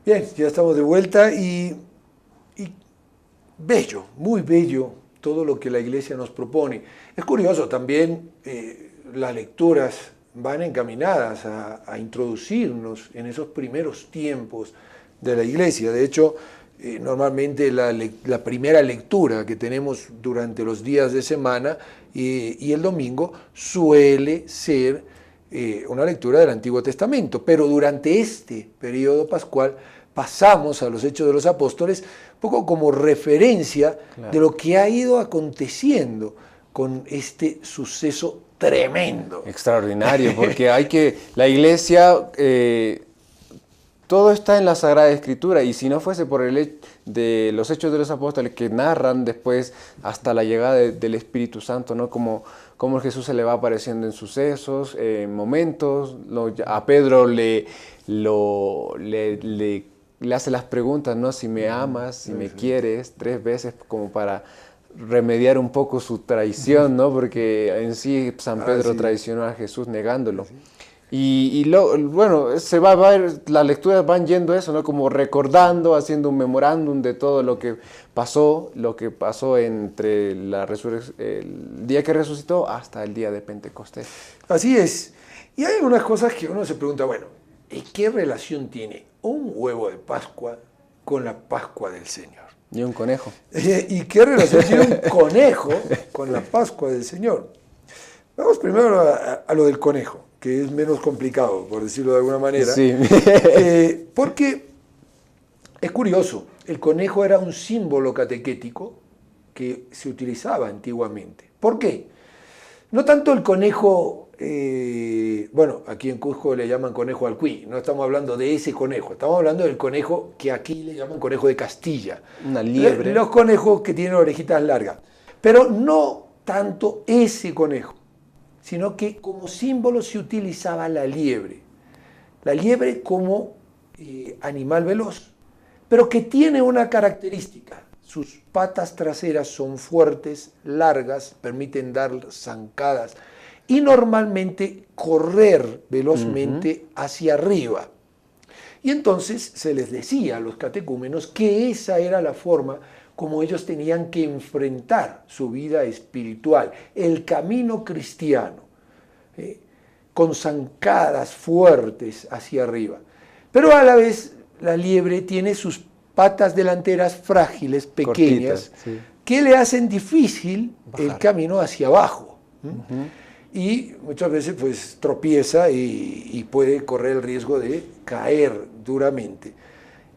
Speaker 1: Bien, ya estamos de vuelta y bello, muy bello todo lo que la Iglesia nos propone. Es curioso también, las lecturas van encaminadas a introducirnos en esos primeros tiempos de la Iglesia. De hecho, normalmente la primera lectura que tenemos durante los días de semana y el domingo suele ser una lectura del Antiguo Testamento, pero durante este periodo pascual pasamos a los Hechos de los Apóstoles, un poco como referencia de lo que ha ido aconteciendo con este suceso tremendo.
Speaker 3: Extraordinario, porque la Iglesia, todo está en la Sagrada Escritura, y si no fuese por de los Hechos de los Apóstoles que narran después hasta la llegada del Espíritu Santo, ¿no? Como Jesús se le va apareciendo en sucesos, en momentos, a Pedro le hace las preguntas, ¿no? Si me amas, si me quieres, 3 veces, como para remediar un poco su traición, ¿no? Porque en sí San Pedro traicionó a Jesús negándolo. Bueno, las lecturas van yendo eso, ¿no? Como recordando, haciendo un memorándum de todo lo que pasó entre el día que resucitó hasta el día de Pentecostés.
Speaker 1: Así es. Y hay unas cosas que uno se pregunta, bueno, ¿y qué relación tiene un huevo de Pascua con la Pascua del Señor?
Speaker 3: Y un conejo.
Speaker 1: ¿Y qué relación tiene un conejo con la Pascua del Señor? Vamos primero a lo del conejo, que es menos complicado, por decirlo de alguna manera.
Speaker 3: Sí.
Speaker 1: Porque es curioso, el conejo era un símbolo catequético que se utilizaba antiguamente. ¿Por qué? No tanto el conejo, bueno, aquí en Cusco le llaman conejo alcuí, no estamos hablando de ese conejo, estamos hablando del conejo que aquí le llaman conejo de Castilla.
Speaker 3: Una liebre.
Speaker 1: Los conejos que tienen orejitas largas. Pero no tanto ese conejo, sino que como símbolo se utilizaba la liebre. La liebre como animal veloz, pero que tiene una característica. Sus patas traseras son fuertes, largas, permiten dar zancadas y normalmente correr velozmente hacia arriba. Y entonces se les decía a los catecúmenos que esa era la forma como ellos tenían que enfrentar su vida espiritual, el camino cristiano, con zancadas fuertes hacia arriba. Pero a la vez la liebre tiene sus patas delanteras frágiles, pequeñas,
Speaker 3: cortitas, sí,
Speaker 1: que le hacen difícil
Speaker 3: bajar
Speaker 1: el camino hacia abajo. Y muchas veces pues tropieza y puede correr el riesgo de caer duramente.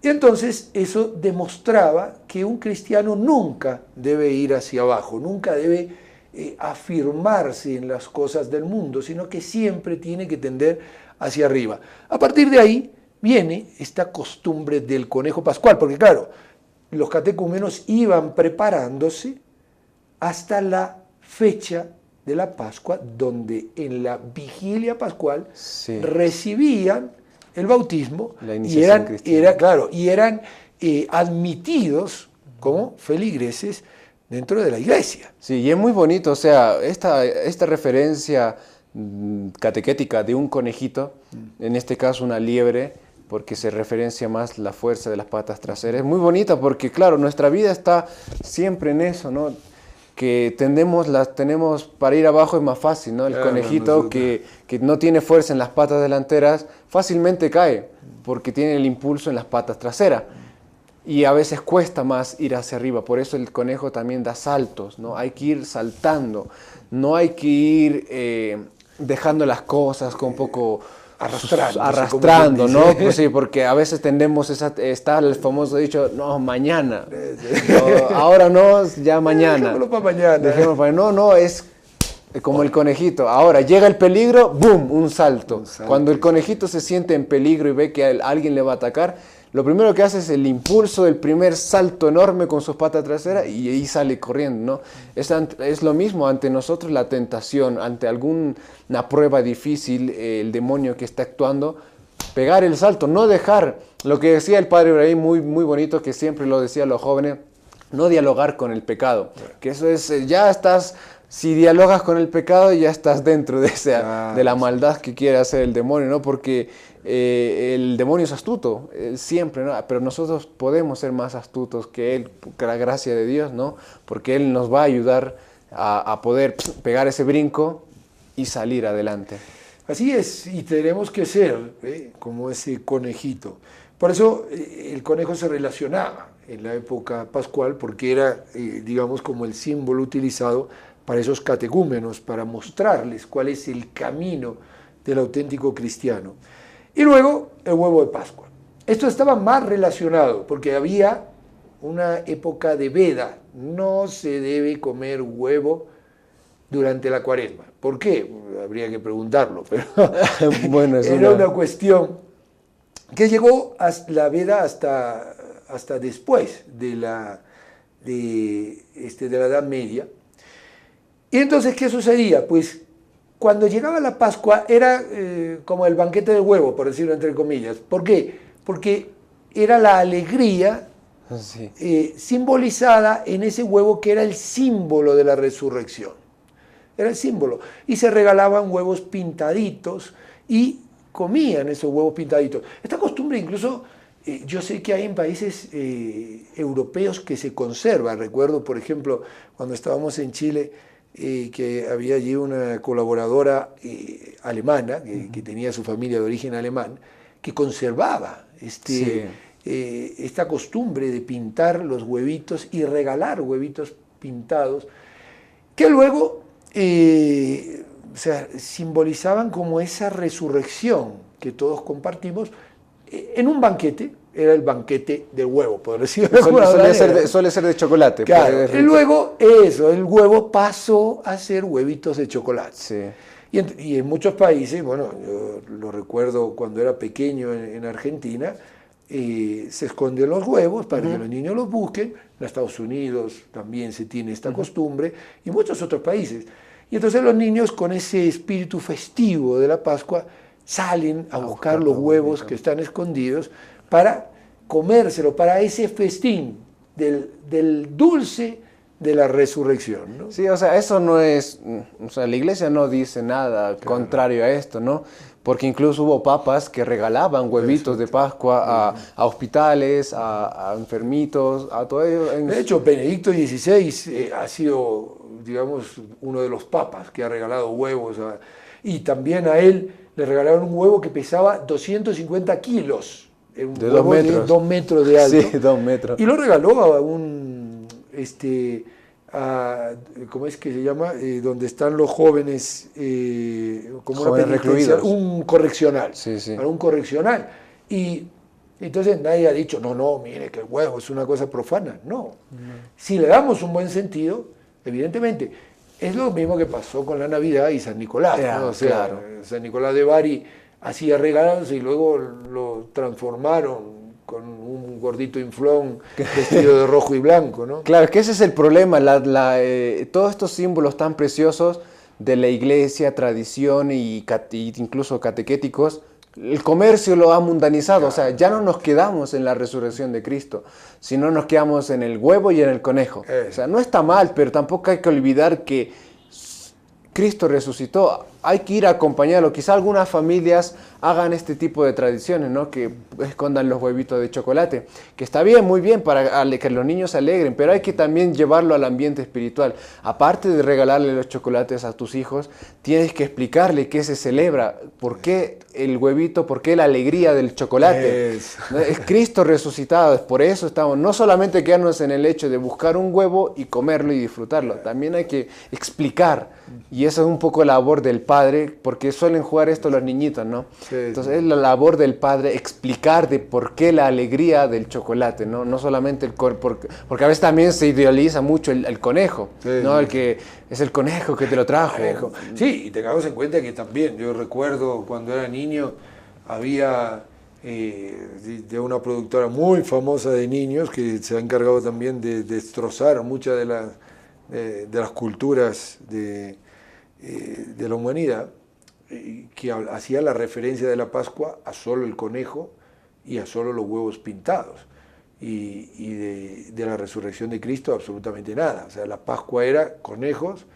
Speaker 1: Y entonces eso demostraba que un cristiano nunca debe ir hacia abajo, nunca debe afirmarse en las cosas del mundo, sino que siempre tiene que tender hacia arriba. A partir de ahí viene esta costumbre del conejo pascual, porque claro, los catecúmenos iban preparándose hasta la fecha de la Pascua, donde en la vigilia pascual recibían el bautismo y eran admitidos como feligreses dentro de la iglesia.
Speaker 3: Sí, y es muy bonito, o sea, esta referencia catequética de un conejito, en este caso una liebre, porque se referencia más la fuerza de las patas traseras, es muy bonita porque, claro, nuestra vida está siempre en eso, ¿no? Que tenemos para ir abajo es más fácil, ¿no? El
Speaker 1: Claro,
Speaker 3: conejito
Speaker 1: nosotros.
Speaker 3: que no tiene fuerza en las patas delanteras fácilmente cae porque tiene el impulso en las patas traseras y a veces cuesta más ir hacia arriba, por eso el conejo también da saltos, ¿no? Hay que ir saltando, no hay que ir dejando las cosas con un poco arrastrando, ¿no? Pues sí, porque a veces tendemos está el famoso dicho, no, mañana, no, ahora no, ya mañana.
Speaker 1: Dejémoslo para mañana.
Speaker 3: Dejémoslo para- no, es como el conejito. Ahora llega el peligro, ¡boom!, un salto. Cuando el conejito se siente en peligro y ve que alguien le va a atacar, lo primero que hace es el impulso del primer salto enorme con sus patas traseras y ahí sale corriendo, ¿no? Es lo mismo ante nosotros la tentación, ante alguna prueba difícil, el demonio que está actuando, pegar el salto, no dejar, lo que decía el padre Ibrahim, muy, muy bonito, que siempre lo decía a los jóvenes, no dialogar con el pecado, que eso es, ya estás, si dialogas con el pecado ya estás dentro de la maldad que quiere hacer el demonio, ¿no? Porque el demonio es astuto, siempre, ¿no? Pero nosotros podemos ser más astutos que él, con la gracia de Dios, ¿no? Porque él nos va a ayudar a poder pegar ese brinco y salir adelante.
Speaker 1: Así es, y tenemos que ser como ese conejito. Por eso el conejo se relacionaba en la época pascual, porque era, digamos, como el símbolo utilizado para esos catecúmenos, para mostrarles cuál es el camino del auténtico cristiano. Y luego el huevo de Pascua. Esto estaba más relacionado, porque había una época de veda. No se debe comer huevo durante la Cuaresma. ¿Por qué? Habría que preguntarlo, pero
Speaker 3: Bueno,
Speaker 1: era una cuestión que llegó a la veda hasta después de la Edad Media. Y entonces, ¿qué sucedía? Pues cuando llegaba la Pascua era como el banquete del huevo, por decirlo entre comillas. ¿Por qué? Porque era la alegría
Speaker 3: sí.
Speaker 1: Simbolizada en ese huevo que era el símbolo de la resurrección. Era el símbolo. Y se regalaban huevos pintaditos y comían esos huevos pintaditos. Esta costumbre incluso, yo sé que hay en países europeos que se conserva. Recuerdo, por ejemplo, cuando estábamos en Chile, que había allí una colaboradora alemana, que tenía su familia de origen alemán, que conservaba esta costumbre de pintar los huevitos y regalar huevitos pintados, que luego simbolizaban como esa resurrección que todos compartimos en un banquete. Era el banquete del huevo, por decirlo de alguna manera.
Speaker 3: Suele ser de chocolate.
Speaker 1: Claro, y luego el huevo pasó a ser huevitos de chocolate.
Speaker 3: Sí.
Speaker 1: Y en muchos países, bueno, yo lo recuerdo cuando era pequeño en Argentina, se esconden los huevos para que los niños los busquen. En Estados Unidos también se tiene esta costumbre y en muchos otros países. Y entonces los niños, con ese espíritu festivo de la Pascua, salen a buscar los huevos que están escondidos para comérselo, para ese festín del dulce de la resurrección, ¿no?
Speaker 3: Sí, o sea, eso no es, o sea, la iglesia no dice nada contrario a esto, ¿no? Porque incluso hubo papas que regalaban huevitos de Pascua a hospitales, a enfermitos, a todo ello.
Speaker 1: De hecho, Benedicto XVI ha sido, digamos, uno de los papas que ha regalado huevos. Y también a él le regalaron un huevo que pesaba 250 kilos. Un
Speaker 3: de
Speaker 1: huevo
Speaker 3: 2 metros.
Speaker 1: de 2 metros de alto.
Speaker 3: Sí, 2 metros.
Speaker 1: Y lo regaló a un, ¿cómo es que se llama? Donde están los jóvenes, como
Speaker 3: Jóvenes
Speaker 1: una penitencia,
Speaker 3: recluidos.
Speaker 1: un correccional.
Speaker 3: Sí, sí.
Speaker 1: Para un correccional. Y entonces nadie ha dicho, no, mire que el huevo es una cosa profana. No. Si le damos un buen sentido, evidentemente, es lo mismo que pasó con la Navidad y San Nicolás, ¿no? O sea,
Speaker 3: claro.
Speaker 1: San Nicolás de Bari hacía regalos y luego lo transformaron con un gordito inflón vestido de rojo y blanco, ¿no?
Speaker 3: Claro, es que ese es el problema, todos estos símbolos tan preciosos de la iglesia, tradición y incluso catequéticos, el comercio lo ha mundanizado, o sea, ya no nos quedamos en la resurrección de Cristo, sino nos quedamos en el huevo y en el conejo. O sea, no está mal, pero tampoco hay que olvidar que Cristo resucitó. Hay que ir a acompañarlo. Quizá algunas familias hagan este tipo de tradiciones, ¿no? Que escondan los huevitos de chocolate, que está bien, muy bien, para que los niños se alegren, pero hay que también llevarlo al ambiente espiritual. Aparte de regalarle los chocolates a tus hijos, tienes que explicarle qué se celebra, por qué el huevito, por qué la alegría del chocolate. Es Cristo resucitado, es por eso estamos, no solamente quedarnos en el hecho de buscar un huevo y comerlo y disfrutarlo, también hay que explicar, y eso es un poco la labor del padre, porque suelen jugar esto los niñitos, ¿no? Sí, entonces es la labor del padre explicar de por qué la alegría del chocolate, ¿no? No solamente porque a veces también se idealiza mucho el conejo, sí, ¿no? El que es el conejo que te lo trajo.
Speaker 1: Sí, y tengamos en cuenta que también, yo recuerdo cuando era niño, había de una productora muy famosa de niños que se ha encargado también de destrozar muchas de las culturas de la humanidad, que hacía la referencia de la Pascua a solo el conejo y a solo los huevos pintados, y de la resurrección de Cristo absolutamente nada. O sea, la Pascua era conejos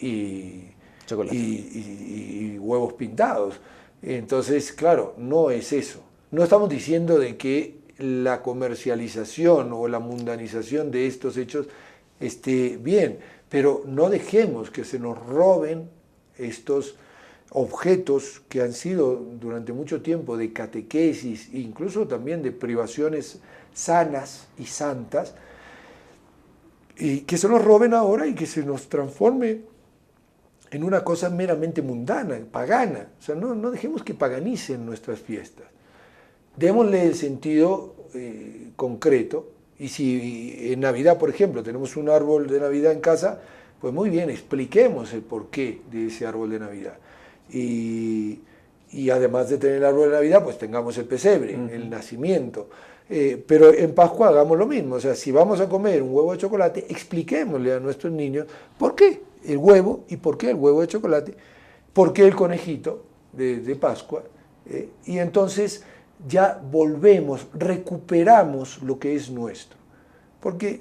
Speaker 1: y huevos pintados. Entonces, claro, no es eso. No estamos diciendo de que la comercialización o la mundanización de estos hechos esté bien, pero no dejemos que se nos roben estos objetos que han sido durante mucho tiempo de catequesis, incluso también de privaciones sanas y santas, y que se nos roben ahora y que se nos transforme en una cosa meramente mundana, pagana. O sea, no dejemos que paganicen nuestras fiestas. Démosle el sentido concreto, y si en Navidad, por ejemplo, tenemos un árbol de Navidad en casa, pues muy bien, expliquemos el porqué de ese árbol de Navidad. Y además de tener el árbol de Navidad, pues tengamos el pesebre, el nacimiento. Pero en Pascua hagamos lo mismo. O sea, si vamos a comer un huevo de chocolate, expliquémosle a nuestros niños por qué el huevo y por qué el huevo de chocolate, por qué el conejito de Pascua. Y entonces ya volvemos, recuperamos lo que es nuestro. Porque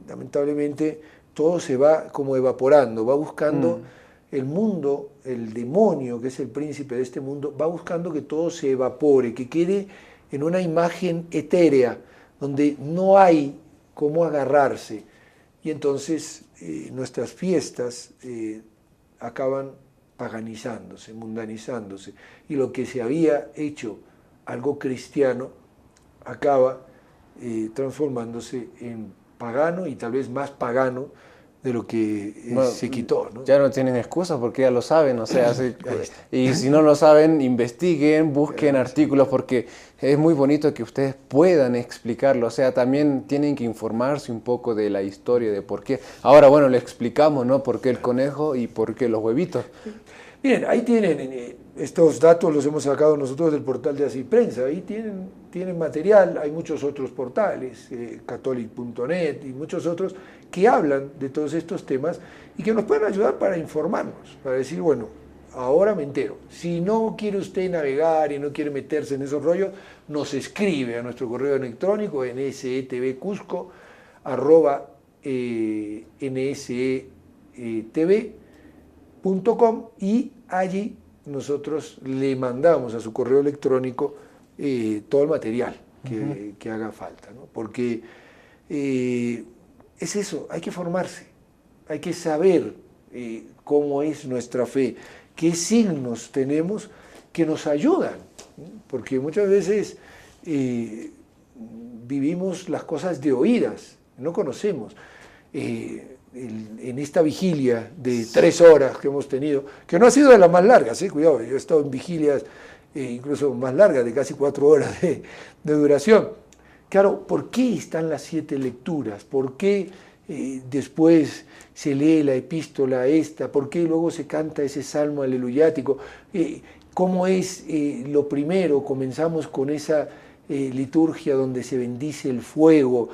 Speaker 1: lamentablemente todo se va como evaporando, va buscando el mundo, el demonio, que es el príncipe de este mundo, va buscando que todo se evapore, que quede en una imagen etérea, donde no hay cómo agarrarse. Y entonces nuestras fiestas acaban paganizándose, mundanizándose. Y lo que se había hecho algo cristiano acaba transformándose en pagano, y tal vez más pagano de lo que se quitó, ¿no?
Speaker 3: Ya no tienen excusa porque ya lo saben, o sea, y si no lo saben, investiguen, busquen artículos, porque es muy bonito que ustedes puedan explicarlo, o sea, también tienen que informarse un poco de la historia, de por qué. Ahora, bueno, le explicamos, ¿no? Por qué el conejo y por qué los huevitos.
Speaker 1: Miren, ahí tienen, estos datos los hemos sacado nosotros del portal de Así Prensa, ahí tienen material, hay muchos otros portales, catholic.net y muchos otros, que hablan de todos estos temas y que nos pueden ayudar para informarnos, para decir, bueno, ahora me entero. Si no quiere usted navegar y no quiere meterse en esos rollos, nos escribe a nuestro correo electrónico nsetv.com, y allí nosotros le mandamos a su correo electrónico todo el material que haga falta, ¿no? Porque es eso, hay que formarse, hay que saber cómo es nuestra fe, qué signos tenemos que nos ayudan, ¿no? Porque muchas veces vivimos las cosas de oídas, no conocemos. En esta vigilia de 3 horas que hemos tenido, que no ha sido de las más largas, cuidado, yo he estado en vigilias incluso más largas, de casi 4 horas de duración. Claro, ¿por qué están las 7 lecturas? ¿Por qué después se lee la epístola esta? ¿Por qué luego se canta ese salmo aleluyático? ¿Cómo es lo primero? Comenzamos con esa liturgia donde se bendice el fuego,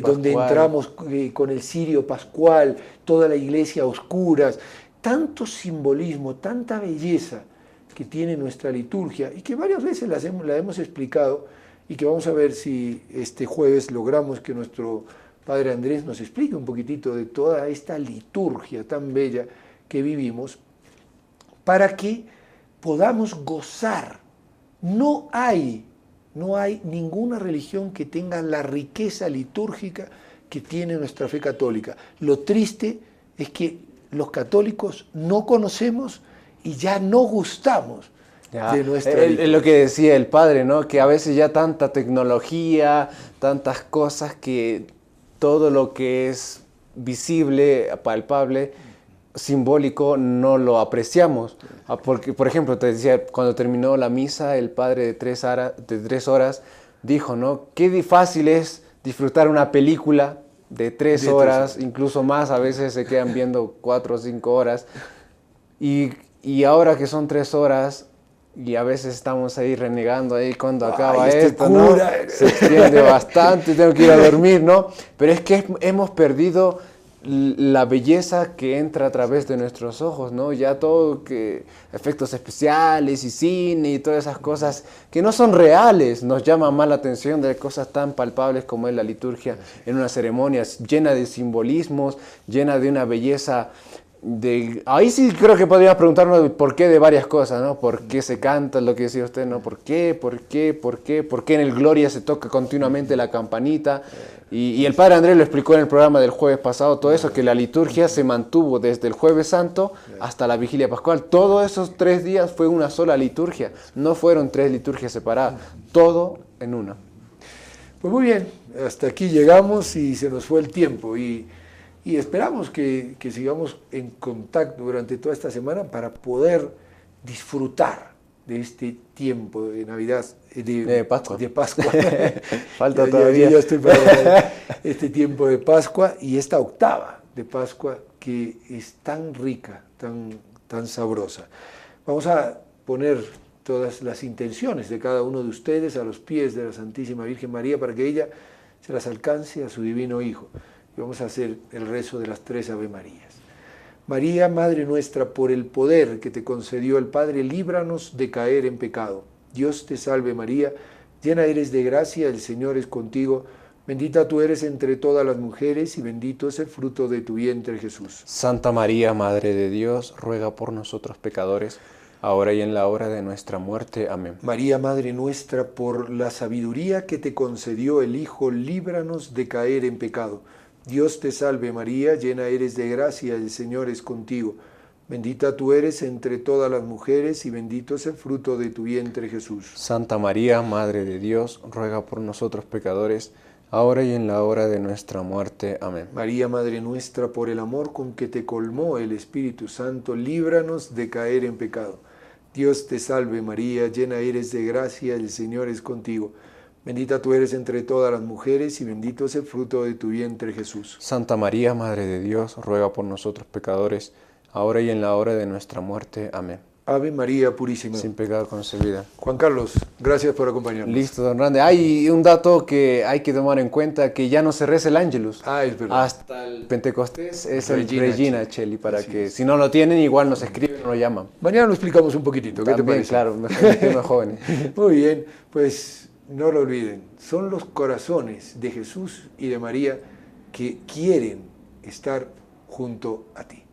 Speaker 1: donde entramos con el cirio pascual, toda la iglesia a oscuras, tanto simbolismo, tanta belleza que tiene nuestra liturgia y que varias veces la hemos explicado y que vamos a ver si este jueves logramos que nuestro Padre Andrés nos explique un poquitito de toda esta liturgia tan bella que vivimos para que podamos gozar. No hay ninguna religión que tenga la riqueza litúrgica que tiene nuestra fe católica. Lo triste es que los católicos no conocemos y ya no gustamos de nuestra liturgia.
Speaker 3: Lo que decía el padre, ¿no? Que a veces ya tanta tecnología, tantas cosas, que todo lo que es visible, palpable, simbólico, no lo apreciamos. Porque, por ejemplo, te decía, cuando terminó la misa, el padre de 3 horas dijo, ¿no? Qué fácil es disfrutar una película de 3 horas, incluso más, a veces se quedan viendo 4 o 5 horas. Y ahora que son 3 horas, y a veces estamos ahí renegando ahí cuando acaba esto, ¿no? Se extiende bastante, tengo que ir a dormir, ¿no? Pero es que hemos perdido la belleza que entra a través de nuestros ojos, ¿no? Ya todo que efectos especiales y cine y todas esas cosas que no son reales, nos llama más la atención de cosas tan palpables como es la liturgia en una ceremonia llena de simbolismos, llena de una belleza. Ahí sí creo que podríamos preguntarnos el porqué de varias cosas, ¿no? ¿Por qué se canta lo que decía usted, ¿no? ¿Por qué en el Gloria se toca continuamente la campanita? Y el Padre Andrés lo explicó en el programa del jueves pasado, todo eso, que la liturgia se mantuvo desde el Jueves Santo hasta la Vigilia Pascual. Todos esos 3 días fue una sola liturgia, no fueron 3 liturgias separadas, todo en una.
Speaker 1: Pues muy bien, hasta aquí llegamos y se nos fue el tiempo y esperamos que sigamos en contacto durante toda esta semana para poder disfrutar de este tiempo de Navidad,
Speaker 3: de Pascua.
Speaker 1: Falta todavía. Yo estoy para este tiempo de Pascua y esta octava de Pascua que es tan rica, tan sabrosa. Vamos a poner todas las intenciones de cada uno de ustedes a los pies de la Santísima Virgen María para que ella se las alcance a su divino Hijo. Y vamos a hacer el rezo de las 3 Ave Marías. María, Madre nuestra, por el poder que te concedió el Padre, líbranos de caer en pecado. Dios te salve María, llena eres de gracia, el Señor es contigo. Bendita tú eres entre todas las mujeres y bendito es el fruto de tu vientre, Jesús.
Speaker 3: Santa María, Madre de Dios, ruega por nosotros pecadores, ahora y en la hora de nuestra muerte. Amén.
Speaker 1: María, Madre nuestra, por la sabiduría que te concedió el Hijo, líbranos de caer en pecado. Dios te salve María, llena eres de gracia, el Señor es contigo. Bendita tú eres entre todas las mujeres y bendito es el fruto de tu vientre, Jesús.
Speaker 3: Santa María, Madre de Dios, ruega por nosotros pecadores, ahora y en la hora de nuestra muerte. Amén.
Speaker 1: María, Madre nuestra, por el amor con que te colmó el Espíritu Santo, líbranos de caer en pecado. Dios te salve María, llena eres de gracia, el Señor es contigo. Bendita tú eres entre todas las mujeres y bendito es el fruto de tu vientre, Jesús.
Speaker 3: Santa María, Madre de Dios, ruega por nosotros pecadores, ahora y en la hora de nuestra muerte. Amén.
Speaker 1: Ave María Purísima.
Speaker 3: Sin pecado concebida.
Speaker 1: Juan Carlos, gracias por acompañarnos.
Speaker 3: Listo, don Randy. Hay un dato que hay que tomar en cuenta, que ya no se reza el Ángelus.
Speaker 1: Es verdad.
Speaker 3: Hasta el Pentecostés es el
Speaker 1: Regina
Speaker 3: Regina Cheli, para que si no lo tienen, igual nos escriben o nos llaman.
Speaker 1: Mañana lo explicamos un poquitito, ¿qué
Speaker 3: También,
Speaker 1: te parece?
Speaker 3: claro, mejor jóvenes.
Speaker 1: Muy bien, pues no lo olviden, son los corazones de Jesús y de María que quieren estar junto a ti.